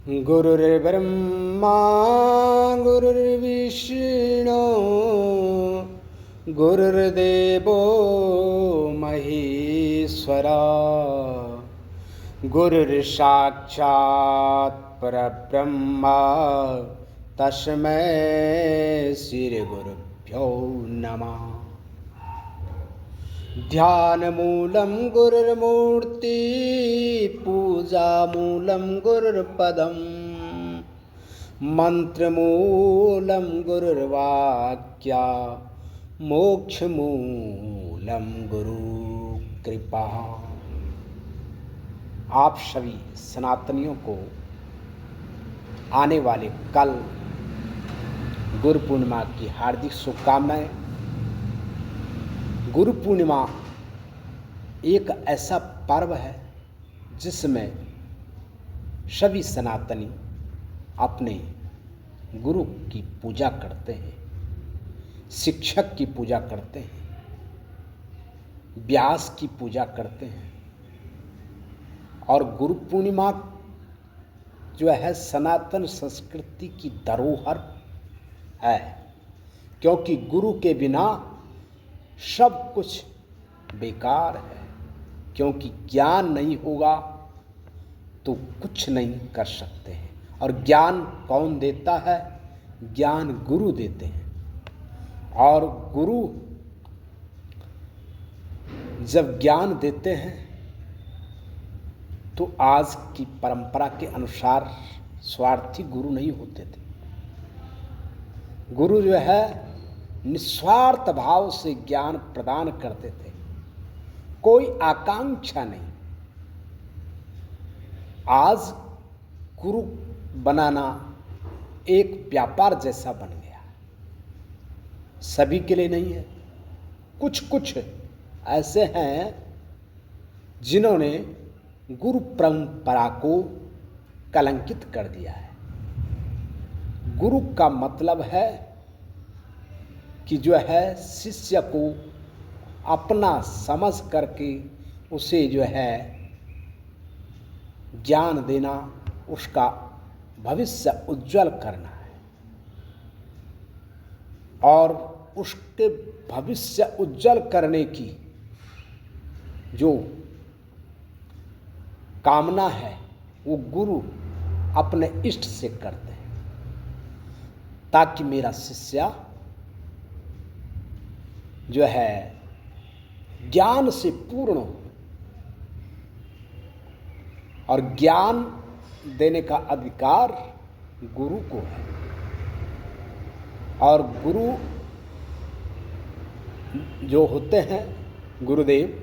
गुरुर्ब्रह्मा गुरुर्विष्णु गुरुर्देवो महेश्वरा गुरुर्साक्षात् परब्रह्मा तस्मै श्रीगुरुभ्यो नमः। ध्यानमूलं गुरुर्मूर्ति पूजामूलं गुरुर्पदं मंत्रमूलं गुरुर्वाक्या मोक्षमूलं गुरुकृपा। आप सभी सनातनियों को आने वाले कल गुरु पूर्णिमा की हार्दिक शुभकामनाएं। गुरु पूर्णिमा एक ऐसा पर्व है जिसमें सभी सनातनी अपने गुरु की पूजा करते हैं, शिक्षक की पूजा करते हैं, व्यास की पूजा करते हैं। और गुरु पूर्णिमा जो है सनातन संस्कृति की धरोहर है, क्योंकि गुरु के बिना सब कुछ बेकार है। क्योंकि ज्ञान नहीं होगा तो कुछ नहीं कर सकते हैं। और ज्ञान कौन देता है? ज्ञान गुरु देते हैं। और गुरु जब ज्ञान देते हैं तो आज की परंपरा के अनुसार स्वार्थी गुरु नहीं होते थे। गुरु जो है निस्वार्थ भाव से ज्ञान प्रदान करते थे, कोई आकांक्षा नहीं। आज गुरु बनाना एक व्यापार जैसा बन गया। सभी के लिए नहीं है। कुछ ऐसे हैं जिन्होंने गुरु परंपरा को कलंकित कर दिया है। गुरु का मतलब है कि जो है शिष्य को अपना समझ करके उसे जो है ज्ञान देना, उसका भविष्य उज्जवल करना है। और उसके भविष्य उज्जवल करने की जो कामना है वो गुरु अपने इष्ट से करते हैं, ताकि मेरा शिष्य जो है ज्ञान से पूर्ण हो। और ज्ञान देने का अधिकार गुरु को है। और गुरु जो होते हैं गुरुदेव,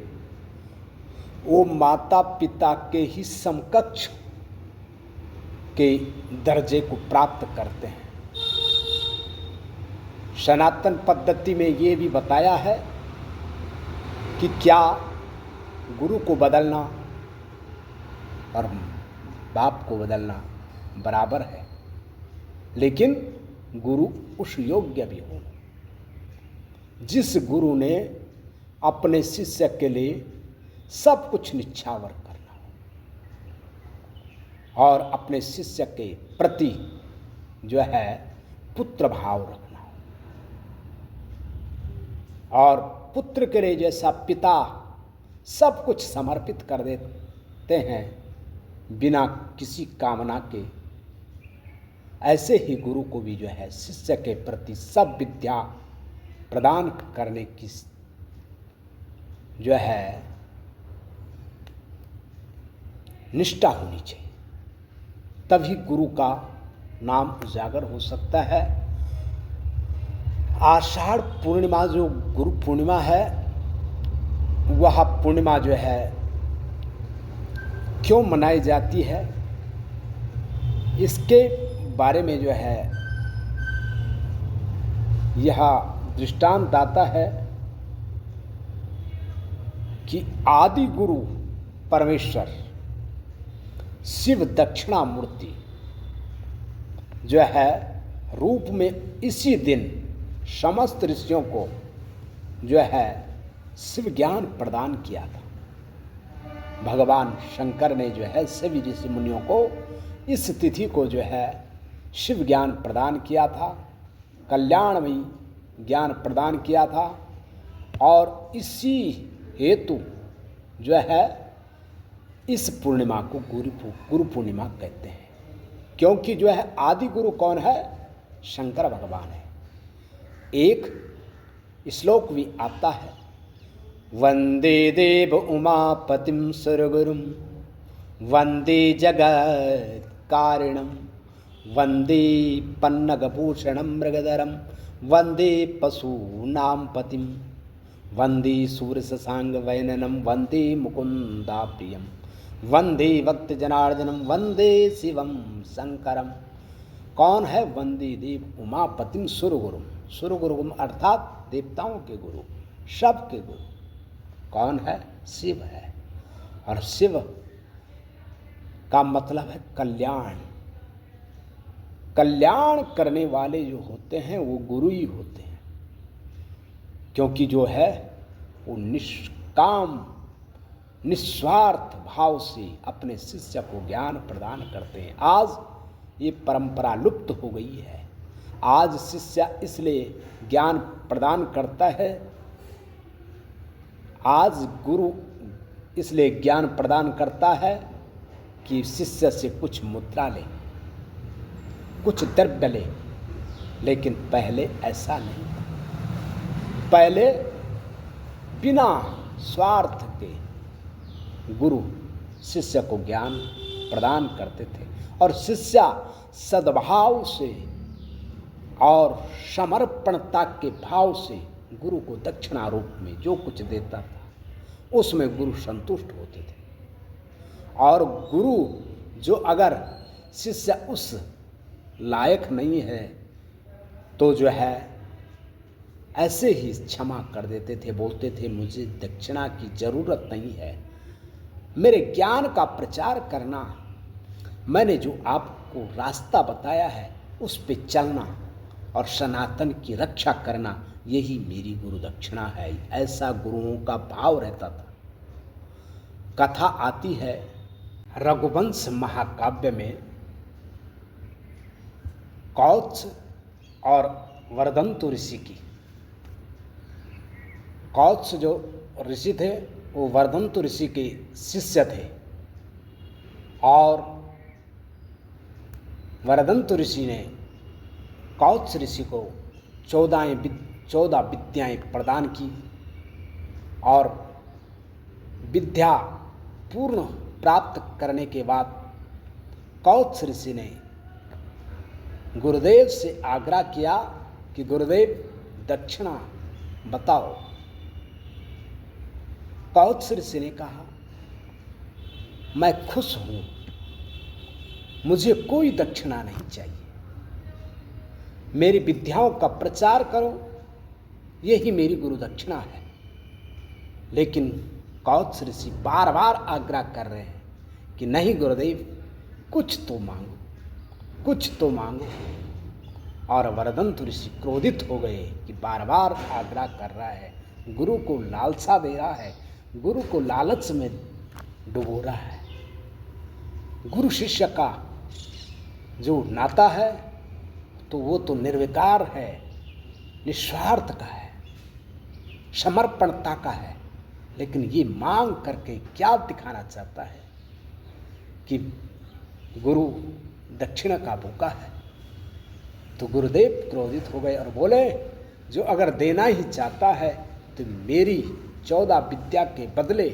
वो माता पिता के ही समकक्ष के दर्जे को प्राप्त करते हैं। सनातन पद्धति में ये भी बताया है कि क्या गुरु को बदलना और बाप को बदलना बराबर है, लेकिन गुरु उस योग्य भी हो जिस गुरु ने अपने शिष्य के लिए सब कुछ निछावर करना हो और अपने शिष्य के प्रति जो है पुत्र भाव रखना हो। और पुत्र के लिए जैसा पिता सब कुछ समर्पित कर देते हैं बिना किसी कामना के, ऐसे ही गुरु को भी जो है शिष्य के प्रति सब विद्या प्रदान करने की जो है निष्ठा होनी चाहिए। तभी गुरु का नाम उजागर हो सकता है। आषाढ़ पूर्णिमा जो गुरु पूर्णिमा है, वह पूर्णिमा जो है क्यों मनाई जाती है, इसके बारे में जो है यह दृष्टांत आता है कि आदि गुरु परमेश्वर शिव दक्षिणामूर्ति जो है रूप में इसी दिन समस्त ऋषियों को जो है शिव ज्ञान प्रदान किया था। भगवान शंकर ने जो है सभी ऋषि मुनियों को इस तिथि को जो है शिव ज्ञान प्रदान किया था, कल्याणमयी ज्ञान प्रदान किया था। और इसी हेतु जो है इस पूर्णिमा को गुरु पूर्णिमा कहते हैं। क्योंकि जो है आदि गुरु कौन है? शंकर भगवान है। एक श्लोक भी आता है, वंदे देव उमापतिम सुरगुरुम वंदे जगत कारिणम वंदे पन्नगभूषणम मृगधरम वंदे पशूनाम पतिम वंदे सूर्यशशांग वैननम वंदे मुकुंदा प्रियम वंदे भक्त जनार्दनम वंदे शिवम शंकरम। कौन है? वंदे देव उमापतिम सुरगुरुम। सुरगुरुम अर्थात देवताओं के गुरु, सब के गुरु कौन है? शिव है। और शिव का मतलब है कल्याण। कल्याण करने वाले जो होते हैं वो गुरु ही होते हैं। क्योंकि जो है वो निष्काम निस्वार्थ भाव से अपने शिष्य को ज्ञान प्रदान करते हैं। आज ये परंपरा लुप्त हो गई है। आज शिष्य इसलिए ज्ञान प्रदान करता है, आज गुरु इसलिए ज्ञान प्रदान करता है कि शिष्य से कुछ मुद्रा ले, कुछ द्रव्य ले। लेकिन पहले ऐसा नहीं था। पहले बिना स्वार्थ के गुरु शिष्य को ज्ञान प्रदान करते थे और शिष्य सद्भाव से और समर्पणता के भाव से गुरु को दक्षिणा रूप में जो कुछ देता था उसमें गुरु संतुष्ट होते थे। और गुरु जो अगर शिष्य उस लायक नहीं है तो जो है ऐसे ही क्षमा कर देते थे, बोलते थे मुझे दक्षिणा की जरूरत नहीं है, मेरे ज्ञान का प्रचार करना, मैंने जो आपको रास्ता बताया है उस पे चलना और सनातन की रक्षा करना, यही मेरी गुरु दक्षिणा है। ऐसा गुरुओं का भाव रहता था। कथा आती है रघुवंश महाकाव्य में, कौत्स और वर्धंतु ऋषि की। कौत्स जो ऋषि थे वो वर्धंतु ऋषि के शिष्य थे और वर्धंतु ऋषि ने कौत्स ऋषि को 14 विद्याएं प्रदान की और विद्या पूर्ण प्राप्त करने के बाद कौत्स ऋषि ने गुरुदेव से आग्रह किया कि गुरुदेव दक्षिणा बताओ। कौत्स ऋषि ने कहा मैं खुश हूं, मुझे कोई दक्षिणा नहीं चाहिए, मेरी विद्याओं का प्रचार करो, यही मेरी गुरु दक्षिणा है। लेकिन कौत्स ऋषि बार बार आग्रह कर रहे हैं कि नहीं गुरुदेव, कुछ तो मांगो, कुछ तो मांगो। और वर्धंतु ऋषि क्रोधित हो गए कि बार बार आग्रह कर रहा है, गुरु को लालसा दे रहा है, गुरु को लालच में डुबो रहा है। गुरु शिष्य का जो नाता है तो वो तो निर्विकार है, निस्वार्थ का है, समर्पणता का है। लेकिन ये मांग करके क्या दिखाना चाहता है कि गुरु दक्षिणा का भूखा है। तो गुरुदेव क्रोधित हो गए और बोले जो अगर देना ही चाहता है तो मेरी 14 विद्या के बदले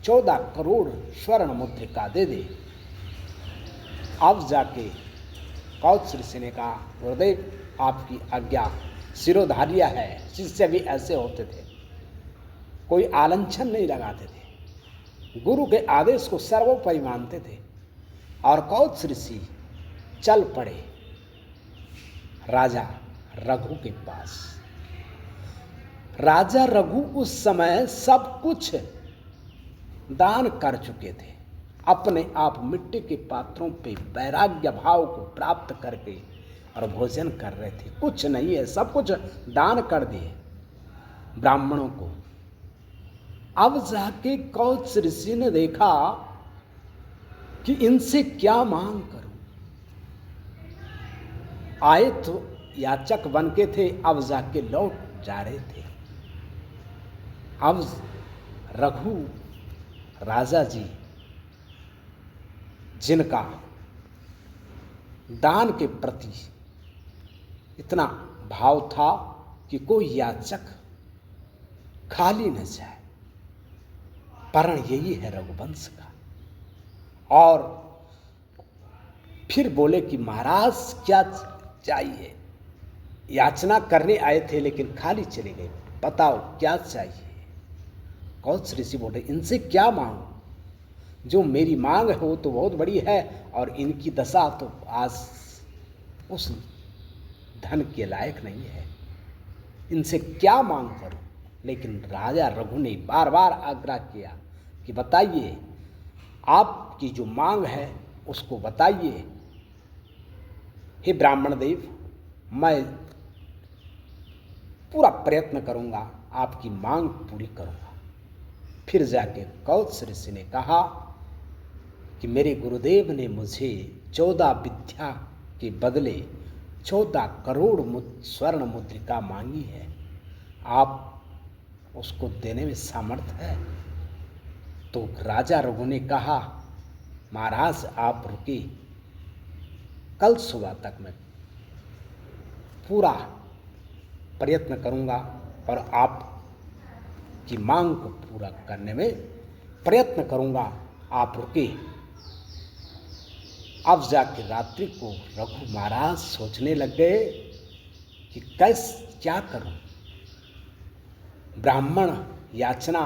14 करोड़ स्वर्ण मुद्रिका दे दे। अब जाके कौत्स ऋषि ने कहा गुरुदेव आपकी आज्ञा, सिरोधार्य है। शिष्य भी ऐसे होते थे, कोई आलंछन नहीं लगाते थे, गुरु के आदेश को सर्वोपरि मानते थे। और कौत्स ऋषि चल पड़े राजा रघु के पास। राजा रघु उस समय सब कुछ दान कर चुके थे, अपने आप मिट्टी के पात्रों पे वैराग्य भाव को प्राप्त करके और भोजन कर रहे थे। कुछ नहीं है, सब कुछ दान कर दिए ब्राह्मणों को। अब जाके कौत्स ऋषि ने देखा कि इनसे क्या मांग करूं, आए तो याचक बन के थे, अब जाके लौट जा रहे थे। अब रघु राजा जी जिनका दान के प्रति इतना भाव था कि कोई याचक खाली न जाए, कारण यही है रघुवंश का। और फिर बोले कि महाराज क्या चाहिए? याचना करने आए थे लेकिन खाली चले गए, बताओ क्या चाहिए? कौत्स ऋषि बोले, इनसे क्या मांगो? जो मेरी मांग है वो तो बहुत बड़ी है, और इनकी दशा तो आज उस धन के लायक नहीं है, इनसे क्या मांग करूं? लेकिन राजा रघु ने बार बार आग्रह किया कि बताइए, आपकी जो मांग है उसको बताइए। हे ब्राह्मण देव, मैं पूरा प्रयत्न करूंगा, आपकी मांग पूरी करूंगा। फिर जाके कौत्स ऋषि ने कहा कि मेरे गुरुदेव ने मुझे 14 विद्या के बदले 14 करोड़ स्वर्ण मुद्रिका मांगी है, आप उसको देने में सामर्थ है? तो राजा रघु ने कहा, महाराज आप रुके, कल सुबह तक मैं पूरा प्रयत्न करूंगा और आपकी मांग को पूरा करने में प्रयत्न करूंगा, आप रुके। अब जाके रात्रि को रघु महाराज सोचने लग गए कि क्या करूं? ब्राह्मण याचना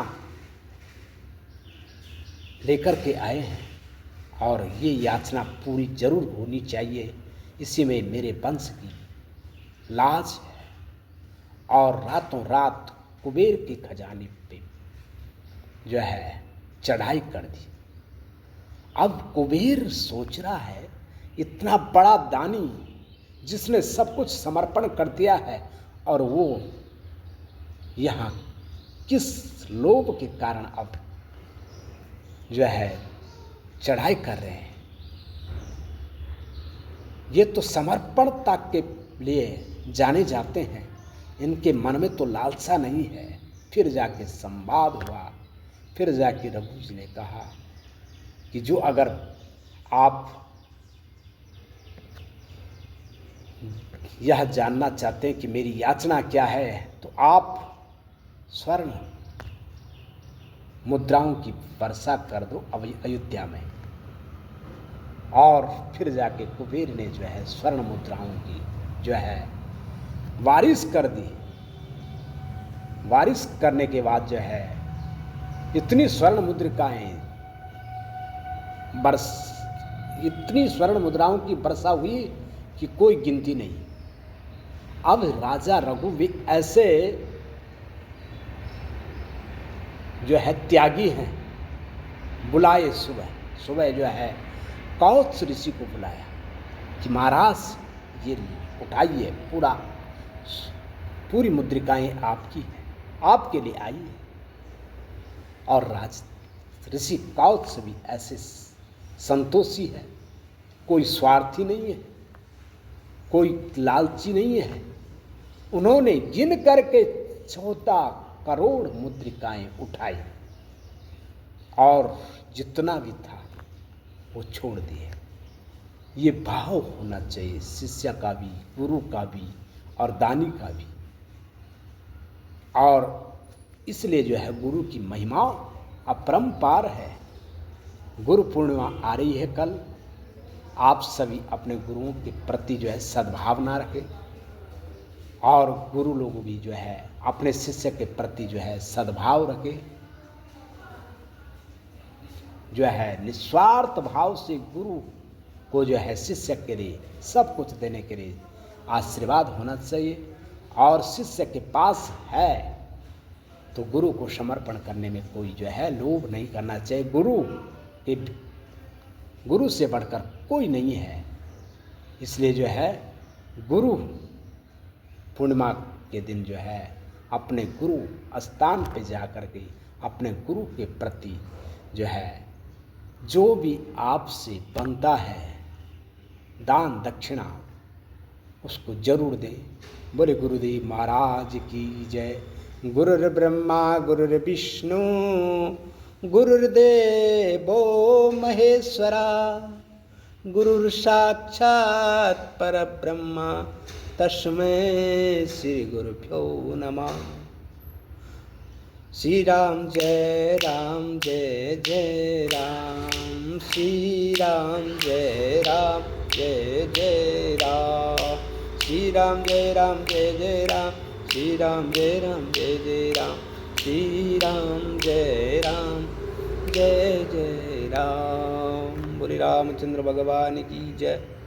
लेकर के आए हैं और ये याचना पूरी जरूर होनी चाहिए, इसी में मेरे वंश की लाज है। और रातों रात कुबेर के खजाने पे जो है चढ़ाई कर दी। अब कुबेर सोच रहा है, इतना बड़ा दानी जिसने सब कुछ समर्पण कर दिया है, और वो यहाँ किस लोभ के कारण अब जो है चढ़ाई कर रहे हैं? ये तो समर्पणता के लिए जाने जाते हैं, इनके मन में तो लालसा नहीं है। फिर जाके संवाद हुआ, फिर जाके रघु जी ने कहा कि जो अगर आप यह जानना चाहते हैं कि मेरी याचना क्या है, तो आप स्वर्ण मुद्राओं की वर्षा कर दो अयोध्या में। और फिर जाके कुबेर ने जो है स्वर्ण मुद्राओं की जो है वारिश कर दी। वारिश करने के बाद जो है इतनी स्वर्ण मुद्रिकाएं इतनी स्वर्ण मुद्राओं की वर्षा हुई कि कोई गिनती नहीं। अब राजा रघु भी ऐसे जो है त्यागी हैं, बुलाए सुबह सुबह जो है कौत्स ऋषि को बुलाया कि महाराज ये उठाइए, पूरी मुद्रिकाएं आपकी हैं, आपके लिए आई है। और राज ऋषि कौत्स भी ऐसे संतोषी है, कोई स्वार्थी नहीं है, कोई लालची नहीं है। उन्होंने गिन करके 14 करोड़ मुद्रिकाएं उठाई और जितना भी था वो छोड़ दिए। ये भाव होना चाहिए शिष्य का भी, गुरु का भी और दानी का भी। और इसलिए जो है गुरु की महिमा अपरंपार है। गुरु पूर्णिमा आ रही है कल। आप सभी अपने गुरुओं के प्रति जो है सद्भावना रखें, और गुरु लोग भी जो है अपने शिष्य के प्रति जो है सद्भाव रखें। जो है निस्वार्थ भाव से गुरु को जो है शिष्य के लिए सब कुछ देने के लिए आशीर्वाद होना चाहिए। और शिष्य के पास है तो गुरु को समर्पण करने में कोई जो है लोभ नहीं करना चाहिए। गुरु से बढ़कर कोई नहीं है। इसलिए जो है गुरु पूर्णिमा के दिन जो है अपने गुरु स्थान पे जा कर के अपने गुरु के प्रति जो है जो भी आपसे बनता है दान दक्षिणा उसको जरूर दें। बोले गुरुदेव महाराज की जय। गुरुर्ब्रह्मा गुरुर्विष्णु गुरुर्देवो महेश्वरा गुरुर्साक्षात् परब्रह्म तस्मै श्री गुरुभ्यो नमः। श्री राम जय जय राम, श्री राम जय जय राम, श्री राम जय राम, श्री राम जय राम, श्री राम जय जय राम। बोले रामचंद्र भगवान की जय।